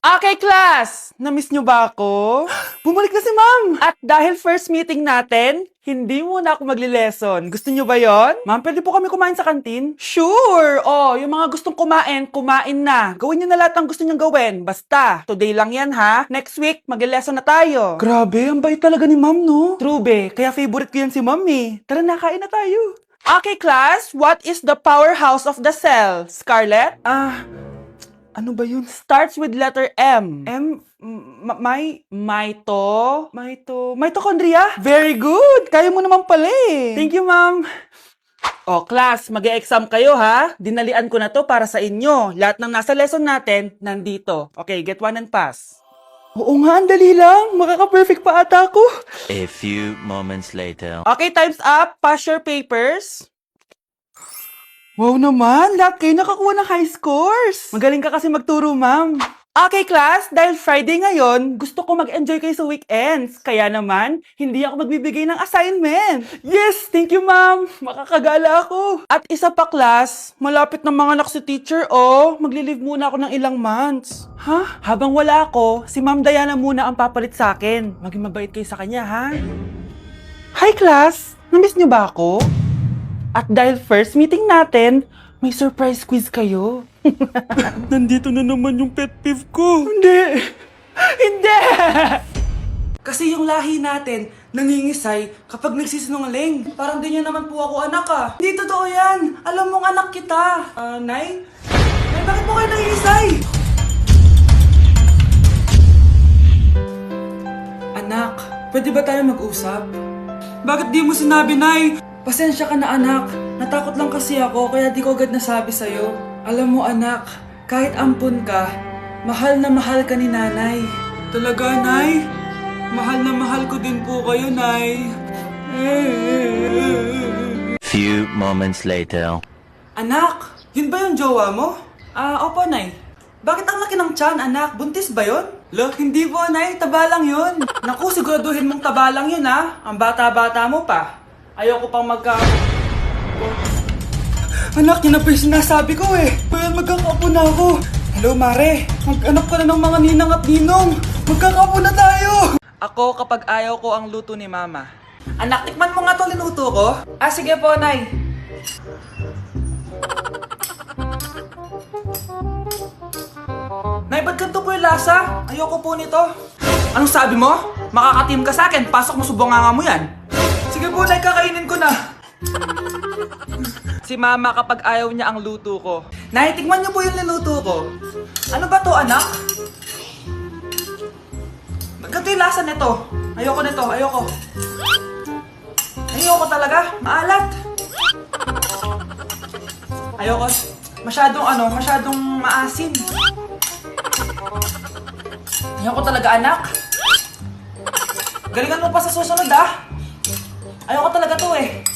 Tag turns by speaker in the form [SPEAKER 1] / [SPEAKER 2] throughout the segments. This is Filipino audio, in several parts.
[SPEAKER 1] Okay, class! Namiss nyo ba ako? Bumalik na si ma'am! At dahil first meeting natin, hindi muna ako magli-lesson. Gusto nyo ba yon? Ma'am, pwede po kami kumain sa kantin? Sure! Oh, yung mga gustong kumain, kumain na. Gawin nyo na lahat ng gusto nyong gawin. Basta, today lang yan ha. Next week, magli-lesson na tayo. Grabe, ang bait talaga ni ma'am, no? True, be. Kaya favorite ko yan si ma'am eh. Tara na, kain na tayo. Okay, class. What is the powerhouse of the cell? Scarlett? Ano ba yun? Starts with letter M. Mitochondria? Very good! Kaya mo naman pala eh. Thank you, ma'am. O, class, mag-e-exam kayo ha. Dinalian ko na to para sa inyo. Lahat ng nasa lesson natin, nandito. Okay, get one and pass. Oo nga, ang dali lang. Makaka-perfect pa ata ako.
[SPEAKER 2] A few moments later.
[SPEAKER 1] Okay, time's up. Pass your papers. Wow naman, lahat kayo nakakuha ng high scores. Magaling ka kasi magturo, ma'am. Okay, class, dahil Friday ngayon, gusto ko mag-enjoy kayo sa weekends. Kaya naman, hindi ako magbibigay ng assignment. Yes, thank you, ma'am. Makakagala ako. At isa pa, class, malapit na mga anak si teacher, oh. Magli-leave muna ako ng ilang months. Ha? Habang wala ako, si Ma'am Diana muna ang papalit sa akin. Maging mabait kayo sa kanya, ha? Hi, class. Namiss niyo ba ako? At dahil first meeting natin, may surprise quiz kayo. Nandito na naman yung pet peeve ko. Hindi! Hindi! Kasi yung lahi natin, nangingisay kapag nagsisinungaling. Parang di niya naman po ako anak ah. Hindi totoo yan. Alam mong anak kita. Nay? Nay, bakit po kayo nangingisay? Anak, pwede ba tayo mag-usap? Bakit di mo sinabi, Nay? Pasensya ka na anak, natakot lang kasi ako kaya di ko agad nasabi sa'yo. Alam mo anak, kahit ampun ka, mahal na mahal ka ni nanay. Talaga nay? Mahal na mahal ko din po kayo nay.
[SPEAKER 2] Few moments later.
[SPEAKER 1] Anak, yun ba yung jowa mo? Opo nay. Bakit ang laki ng tiyan anak? Buntis ba yun? Look, hindi po nay, taba lang yun. Naku, siguraduhin mong taba lang yun ha. Ang bata-bata mo pa. Ayoko pang Anak, yun na pa yung sinasabi ko eh. Kaya magkakapo na ako. Hello, Mare. Mag-anak ka na ng mga ninang at ninong. Magkakapo na tayo. Ako kapag ayaw ko ang luto ni Mama. Anak, tikman mo nga to linuto ko. Sige po, Nay. Nay, ba't ganito po yung lasa? Ayoko po nito. Anong sabi mo? Makakatim ka sa akin. Pasok mo subonganga mo yan. Sige po, Nay, kakainin ko na. Si Mama kapag ayaw niya ang luto ko. Nay, tikman niyo po yung niluto ko. Ano ba to, anak? Ganito yung lasa nito. Ayoko nito, ayoko. Ayoko talaga, maalat. Ayoko. Masyadong maasim. Ayoko talaga, anak. Galingan mo pa sa susunod, ah. Ayoko talaga to eh.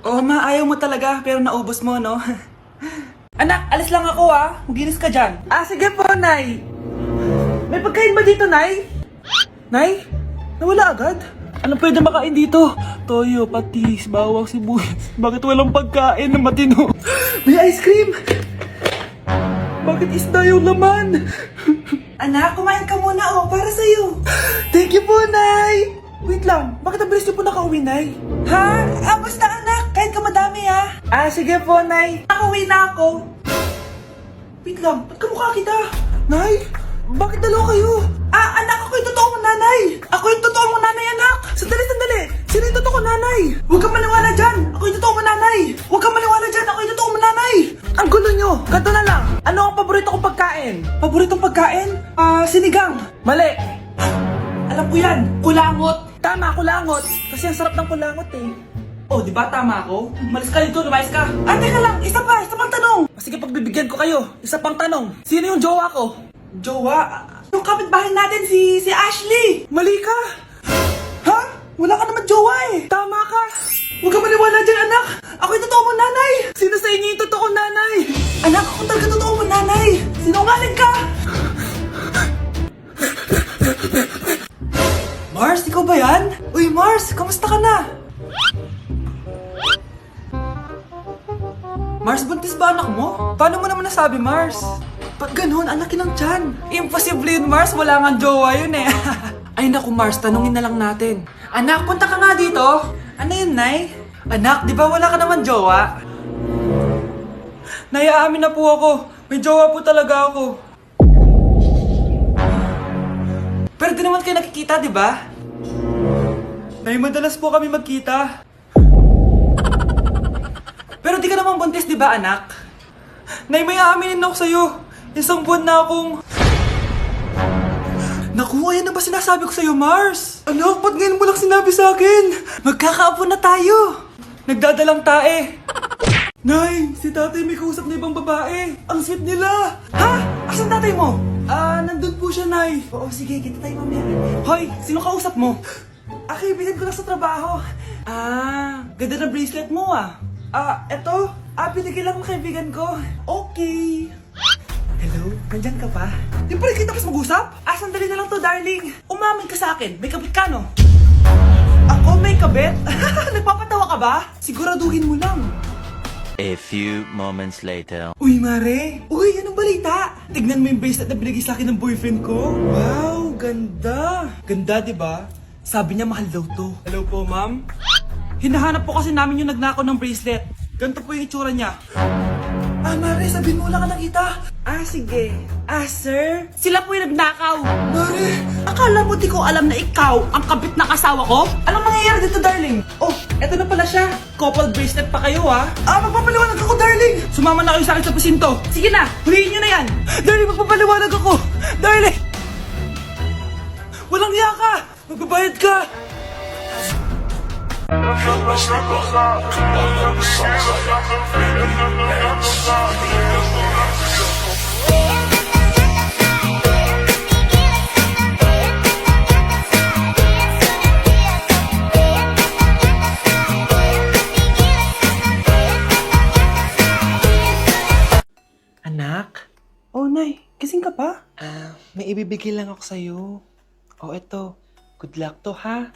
[SPEAKER 1] Oh, ma, ayaw mo talaga pero naubos mo, no? Anak, alis lang ako ah. Maginis ka dyan. Sige po, Nay. May pagkain ba dito, Nay? Nay? Nawala agad? Ano pwede makain dito? Toyo, patis, bawang, sibuyas. Bakit walang pagkain na matino? May ice cream! Bakit isda yung laman? Anak, kumain ka muna oh, para sa'yo. Thank you po, Nay! Wait lang, bakit ang bilis niyo po nakauwi, Nay? Ha? Basta anak, kahit ka madami ha. Sige po, Nay. Nakauwi na ako. Wait lang, ba't kamukha kita? Nay, bakit dalawa kayo? Anak, ako yung totoo mong nanay. Ako yung totoo mong nanay, anak. Sandali. Sino yung totoo kong nanay? Huwag kang maniwala dyan. Ako yung totoo mong nanay. Huwag kang maniwala dyan. Ako yung totoo mong nanay. Ang gulo nyo. Ganto na lang. Ano ang paborito kong pagkain? Paboritong pagkain? Sinigang. Mali. Alam ko yan. Kulangot. Tama, kulangot. Kasi ang sarap ng kulangot eh. Oh, di ba tama ako? Malis ka dito, lumayas ka. Teka lang, isa pang tanong. Sige, pagbibigyan ko kayo. Isa pang tanong. Sino yung jowa ko? Jowa? Yung kapitbahay natin, si Ashley. Mali ka. Ha? Wala ka naman jowa eh. Tama ka. Huwag ka maniwala dyan, anak. Ako yung totoo mong nanay. Sino sa inyo yung totoo nanay? Anak, ako talaga totoo mong nanay. Sinungaling ka. Mars, ikaw ba yan? Uy, Mars, kamusta ka na? Mars, buntis ba anak mo? Paano mo naman nasabi, Mars? Ba't ganun? Ang laki ng tiyan. Imposible yun, Mars. Wala nga jowa yun eh. Ay naku, Mars. Tanungin na lang natin. Anak, punta ka nga dito. Ano yun, Nay? Anak, di ba wala ka naman jowa? Nay, aamin na po ako. May jowa po talaga ako. Pero di naman kayo nakikita, di ba? Nay, madalas po kami magkita. Pero di ka naman buntis, di ba, anak? Nay, may aaminin ako sa'yo. Isang buwan na akong... Naku, ayan na ba sinasabi ko sa'yo, Mars? Anak, ba't ngayon mo lang sinabi sa akin? Magkakaapo na tayo. Nagdadalang tae. Nay, si tatay may kausap na ibang babae. Ang sweet nila. Ha? Asan tatay mo? Nandun po siya, Nay. Oo, sige, kita tayo mamaya. Hoy, sino kausap mo? Kaibigan ko lang sa trabaho. Ganda na bracelet mo eto. Binigay lang ng kaibigan ko. Okay. Hello? Nandyan ka pa? Di pa rin kita pas mag-usap? Sandali na lang to, darling. Umamin ka sa akin. May kabit ka, no? Ako may kabit? Nagpapatawa ka ba? Siguraduhin mo lang.
[SPEAKER 2] A few moments later.
[SPEAKER 1] Uy, Mare! Uy, anong balita? Tignan mo yung bracelet na binigay sa akin ng boyfriend ko. Wow, ganda! Ganda, di ba? Sabi niya mahal daw to. Hello po, ma'am? Hinahanap po kasi namin yung nagnakaw ng bracelet. Ganito po yung itsura niya. Mare, sabihin mo lang ka nakita. Sige. Sir? Sila po yung nagnakaw. Mare, akala mo di ko alam na ikaw ang kabit ng asawa ko? Anong mangyayari dito, darling? Oh, eto na pala siya. Couple bracelet pa kayo, magpapaliwanag ako, darling. Sumama na kayo sa akin sa pasinto. Sige na, huliin nyo na yan. Darling, magpapaliwanag ako. Darling! Walang hiya ka. Magbabayad ka. Anak? Oh, Nay. Gising ka pa? May ibibigay lang ako sa'yo. Oh, eto. Good luck to, ha?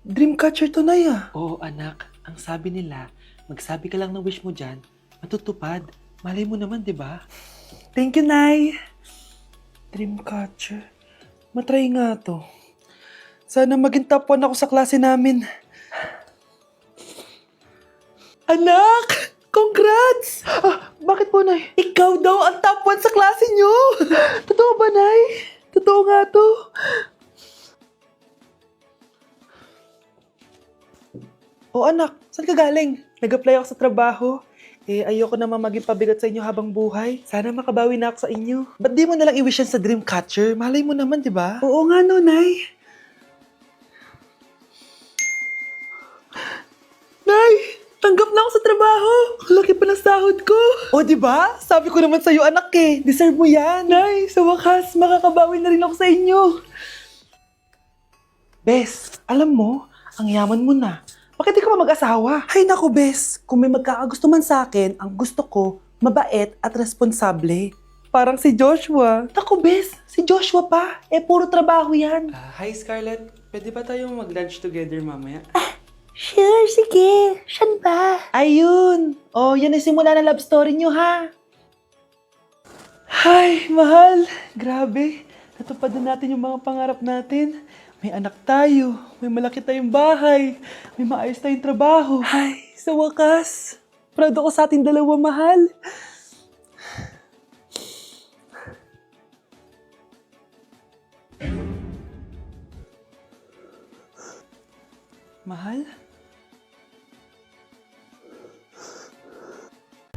[SPEAKER 1] Dreamcatcher to, Nay, Oo, anak. Ang sabi nila, magsabi ka lang ng wish mo dyan, matutupad. Malay mo naman, di ba? Thank you, Nay. Dreamcatcher. Matry nga to. Sana maging top 1 ako sa klase namin. Anak! Congrats! Bakit po, Nay? Ikaw daw ang top 1 sa klase nyo! Totoo ba, Nay? Totoo nga to. Oh, anak, saan ka galing? Nag-apply ako sa trabaho. Ayoko naman maging pabigat sa inyo habang buhay. Sana makabawi na ako sa inyo. Ba't di mo nalang i-wish yan sa Dreamcatcher? Malay mo naman, di ba? Oo nga, no, Nay. Nay! Tanggap na ako sa trabaho! Ang laki pa ng sahod ko! O, di ba? Sabi ko naman sa'yo, anak Deserve mo yan! Nay, sa wakas, makakabawi na rin ako sa inyo. Bes, alam mo, ang yaman mo na. Bakit di ka pa mag-asawa? Hay naku, Bes. Kung may magkakagusto man sa akin, ang gusto ko, mabait at responsable. Parang si Joshua. Naku, Bes. Si Joshua pa. Puro trabaho yan.
[SPEAKER 3] Hi, Scarlett. Pwede ba tayong mag-lunch together mamaya?
[SPEAKER 4] Sure, sige. Saan ba?
[SPEAKER 1] Ayun. Oh, yan ay simula ng love story nyo, ha? Hay, mahal. Grabe. Natupad na natin yung mga pangarap natin. May anak tayo, may malaki tayong bahay, may maayos tayong trabaho. Ay, sa wakas, proud ako sa ating dalawa, mahal. Mahal?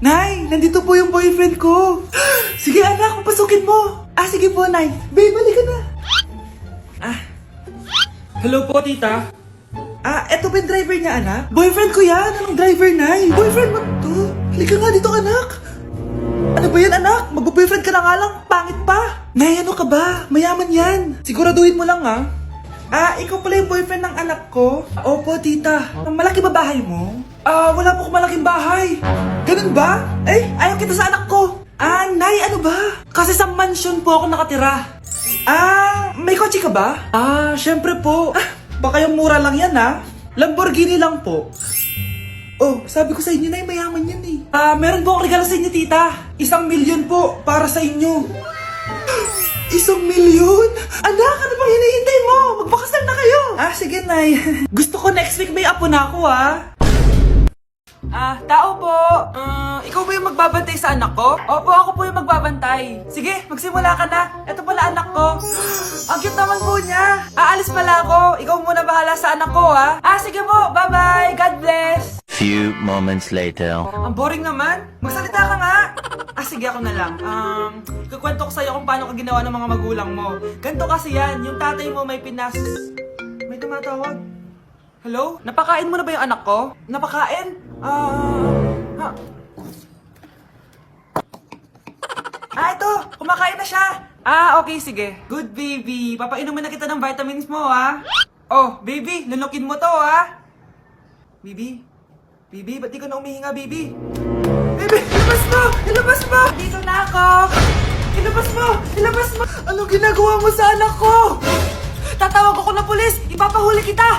[SPEAKER 1] Nay, nandito po yung boyfriend ko. Sige anak, papasukin mo. Sige po, Nay. Babe, balik ka na. Hello po, tita. Eto ba yung driver niya, anak? Boyfriend ko yan. Anong driver, Nay? Boyfriend mo to? Halika nga dito, anak. Ano ba yan, anak? Mag-boyfriend ka na nga lang. Pangit pa. Nay, ano ka ba? Mayaman yan. Siguraduhin mo lang, ikaw pala yung boyfriend ng anak ko? Opo, tita. Malaki ba bahay mo? Wala po akong malaking bahay. Ganun ba? Ayaw kita sa anak ko. Nay, ano ba? Kasi sa mansion po ako nakatira. May kotse ka ba? Syempre po. Baka yung mura lang yan, Lamborghini lang po. Oh, sabi ko sa inyo, Nay, mayaman yan, Meron po akong regalo sa inyo, tita. 1,000,000 po para sa inyo. 1,000,000? Anak, ano bang hinihintay mo? Magpakasal na kayo. Sige, Nay. Gusto ko next week may apo na ako, tao po. Ikaw ba yung magbabantay sa anak ko? Opo, ako po yung magbabantay. Sige, magsimula ka na. Ito pala anak ko. Ang cute naman po niya. Aalis pala ako. Ikaw muna bahala sa anak ko, sige po. Bye-bye. God bless.
[SPEAKER 2] Few moments later.
[SPEAKER 1] Ang boring naman. Magsalita ka nga. Sige, ako na lang. Kukwento ko sa'yo kung paano ka ginawa ng mga magulang mo. Ganto kasi yan. Yung tatay mo may May tumatawag. Hello? Napakain mo na ba yung anak ko? Napakain? Ito! Kumakain na siya! Okay, sige. Good baby. Papainumin na kita ng vitamins mo, Oh, baby, lunukin mo to, Baby? Baby, ba't di ka na umihinga, baby? Baby, ilabas mo! Ilabas mo! Dito na ako! Ilabas mo! Ilabas mo! Anong ginagawa mo sa anak ko? Tatawag ako ng pulis! Ipapahuli kita!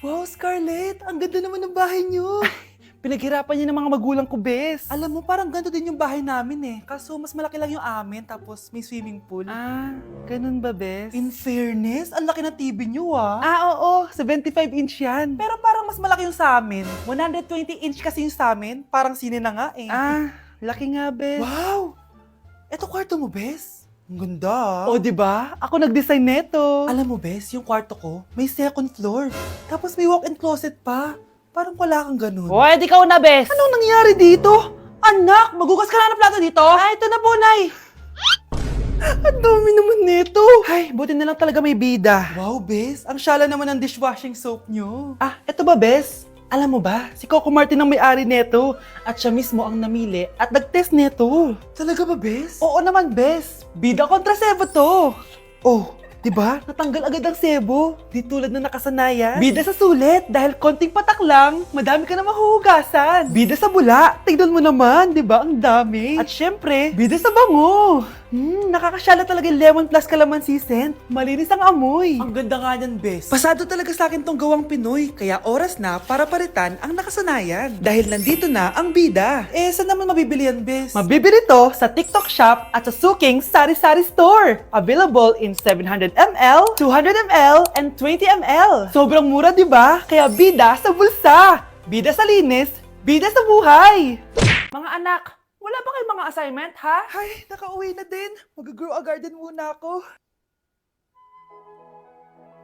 [SPEAKER 1] Wow, Scarlett! Ang ganda naman ng bahay niyo! Pinaghirapan niya ng mga magulang ko, bes. Alam mo, parang ganito din yung bahay namin Kaso mas malaki lang yung amin, tapos may swimming pool. Ganun ba, bes? In fairness, ang laki ng TV niyo, oo. 75-inch yan. Pero parang mas malaki yung sa amin. 120-inch kasi yung sa amin. Parang sine na nga laki nga, bes. Wow! Eto kwarto mo, bes. Ang ganda. O, diba? Ako nag-design neto. Alam mo, bes, yung kwarto ko, may second floor. Tapos may walk-in closet pa. Parang wala kang ganun.
[SPEAKER 3] Hoy, di ka una, bes.
[SPEAKER 1] Anong nangyari dito? Anak, magugas ka na ng plato dito? Ito na po, Nay. Ang dami naman nito. Ay, buti na lang talaga may bida. Wow, bes. Ang syala naman ng dishwashing soap nyo. Eto ba, bes? Alam mo ba, si Coco Martin ang may-ari neto. At siya mismo ang namili at nag-test neto. Talaga ba, bes? Oo naman, bes. Bida kontra sebo to. Oh, diba? Natanggal agad ang sebo. Di tulad na nakasanayan. Bida sa sulit. Dahil konting patak lang, madami ka na mahuhugasan. Bida sa bula. Tignan mo naman, diba? Ang dami. At syempre, bida sa bango. Nakakasyala talaga yung lemon plus calamansi scent. Malinis ang amoy. Ang ganda nga yan, bes. Pasado talaga sa akin tong gawang Pinoy. Kaya oras na para palitan ang nakasanayan. Dahil nandito na ang bida. Saan naman mabibili yan, bes? Mabibili to sa TikTok Shop at sa Suking Sari Sari Store. Available in 700 ml, 200 ml, and 20 ml. Sobrang mura, di ba? Kaya bida sa bulsa. Bida sa linis. Bida sa buhay. Mga anak, wala ba kayong mga assignment, ha? Ay, nakauwi na din. Mag-grow a garden muna ako.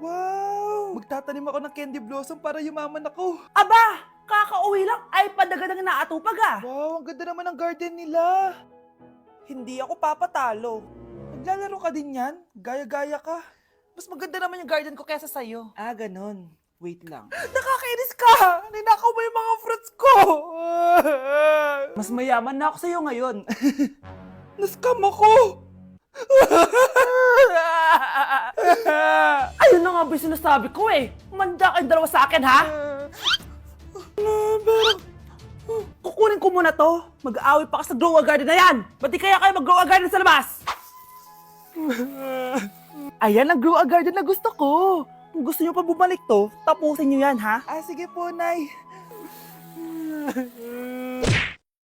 [SPEAKER 1] Wow! Magtatanim ako ng candy blossom para yumaman ako. Aba! Kakauwi lang ay padagan ng naatupag, Wow, ang ganda naman ng garden nila. Hindi ako papatalo. Maglalaro ka din yan? Gaya-gaya ka. Mas maganda naman yung garden ko kesa sa'yo. Ganon. Wait lang. Nakakainis ka! Ninakaw mo yung mga fruits ko! Mas mayaman na ako sa'yo ngayon. Nascam ako! Ayun na nga ba yung sinasabi ko Manda kayong dalawa sa akin, ha? Pero, kukunin ko muna to. Mag-aaway pa ka sa grow a garden na yan. Ba't di kaya kayo mag-grow a garden sa labas? Ayan ang grow a garden na gusto ko. Kung gusto nyo pa bumalik to, tapusin nyo yan, ha? Sige po, Nay.